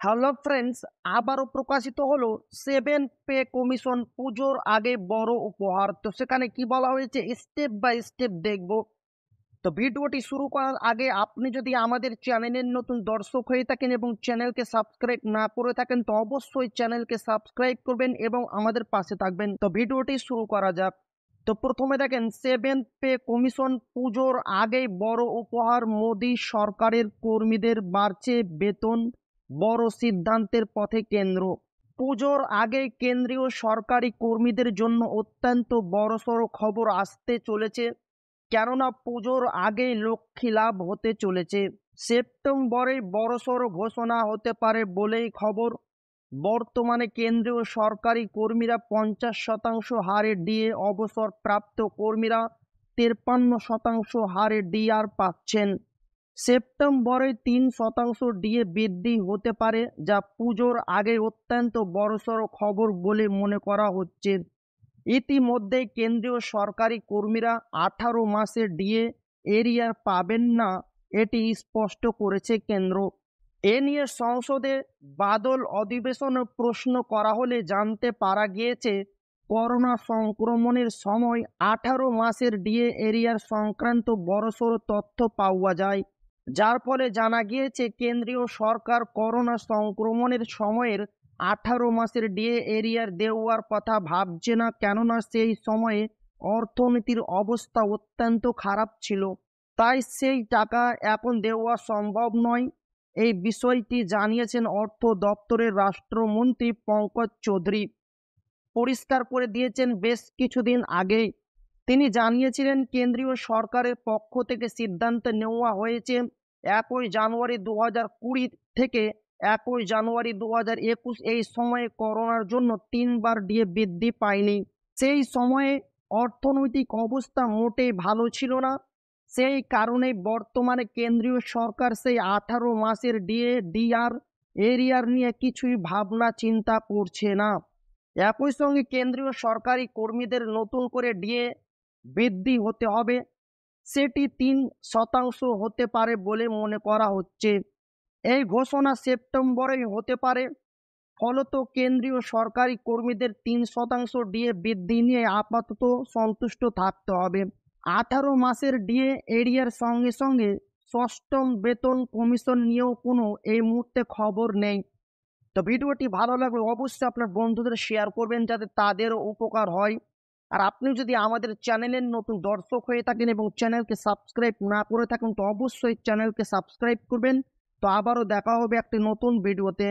Hello friends, আবারও প্রকাশিত হলো সেভেন পে কমিশন পুজোর আগে বড় উপহার। তো সেখানে কি বলা হয়েছে স্টেপ বাই স্টেপ দেখব। তো ভিডিওটি শুরু করার আগে আপনি যদি আমাদের চ্যানেলের নতুন দর্শক হয়ে থাকেন এবং চ্যানেলকে সাবস্ক্রাইব না করে থাকেন তো অবশ্যই চ্যানেলকে সাবস্ক্রাইব করবেন এবং আমাদের পাশে থাকবেন। তো ভিডিওটি শুরু করা যাক। তো প্রথমে দেখেন সেভেন পে কমিশন পুজোর আগেই বড় উপহার, মোদী সরকারের কর্মীদের বাড়ছে বেতন, বড় সিদ্ধান্তের পথে কেন্দ্র। পুজোর আগে কেন্দ্রীয় সরকারি কর্মীদের জন্য অত্যন্ত বড়সড় খবর আসতে চলেছে, কেননা পুজোর আগেই লক্ষ্মী লাভ হতে চলেছে। সেপ্টেম্বরে বড়সড় ঘোষণা হতে পারে বলেই খবর। বর্তমানে কেন্দ্রীয় সরকারি কর্মীরা 50% হারে ডিএ, অবসরপ্রাপ্ত কর্মীরা 53% হারে ডিআর পাচ্ছেন। সেপ্টেম্বরে 3% ডিএ বৃদ্ধি হতে পারে, যা পুজোর আগে অত্যন্ত বড়সড় খবর বলে মনে করা হচ্ছে। ইতিমধ্যে কেন্দ্রীয় সরকারি কর্মীরা 18 মাসের ডিএ এরিয়ার পাবেন না, এটি স্পষ্ট করেছে কেন্দ্র। এ নিয়ে সংসদে বাদল অধিবেশনে প্রশ্ন করা হলে জানতে পারা গিয়েছে, করোনা সংক্রমণের সময় 18 মাসের ডিএ এরিয়ার সংক্রান্ত বড়সড় তথ্য পাওয়া যায়, যার ফলে জানা গিয়েছে কেন্দ্রীয় সরকার করোনা সংক্রমণের সময়ের 18 মাসের ডিএ এরিয়ার দেওয়ার কথা ভাবছে না, কেননা সেই সময়ে অর্থনীতির অবস্থা অত্যন্ত খারাপ ছিল, তাই সেই টাকা এখন দেওয়া সম্ভব নয়। এই বিষয়টি জানিয়েছেন অর্থ দপ্তরের রাষ্ট্রমন্ত্রী পঙ্কজ চৌধুরী। পরিষ্কার করে দিয়েছেন বেশ কিছুদিন আগেই। তিনি জানিয়েছিলেন কেন্দ্রীয় সরকারের পক্ষ থেকে সিদ্ধান্ত নেওয়া হয়েছে 1 জানুয়ারি 2020 থেকে 1 জানুয়ারি 2021 এই সময়ে করোনার জন্য 3বার ডিএ বৃদ্ধি পায়নি। সেই সময়ে অর্থনৈতিক অবস্থা মোটেই ভালো ছিল না, সেই কারণে বর্তমানে কেন্দ্রীয় সরকার সেই 18 মাসের ডিএ ডিআর এরিয়ার নিয়ে কিছুই ভাবনা চিন্তা করছে না। একই সঙ্গে কেন্দ্রীয় সরকারি কর্মীদের নতুন করে ডিএ বৃদ্ধি হতে হবে, সেটি 3% হতে পারে বলে মনে করা হচ্ছে। এই ঘোষণা সেপ্টেম্বরেই হতে পারে। ফলত কেন্দ্রীয় সরকারি কর্মীদের 3% ডিএ বৃদ্ধি নিয়ে আপাতত সন্তুষ্ট থাকতে হবে। 18 মাসের ডিএ এরিয়ার সঙ্গে সঙ্গে ষষ্ঠম বেতন কমিশন নিয়েও কোনো এই মুহূর্তে খবর নেই। তো ভিডিওটি ভালো লাগলে অবশ্যই আপনার বন্ধুদের শেয়ার করবেন যাতে তাদেরও উপকার হয়। আর আপনি যদি আমাদের চ্যানেলের নতুন দর্শক হয়ে থাকেন এবং চ্যানেলকে সাবস্ক্রাইব না করে থাকেন তো অবশ্যই চ্যানেলকে সাবস্ক্রাইব করবেন। তো আবারও দেখা হবে একটি নতুন ভিডিওতে।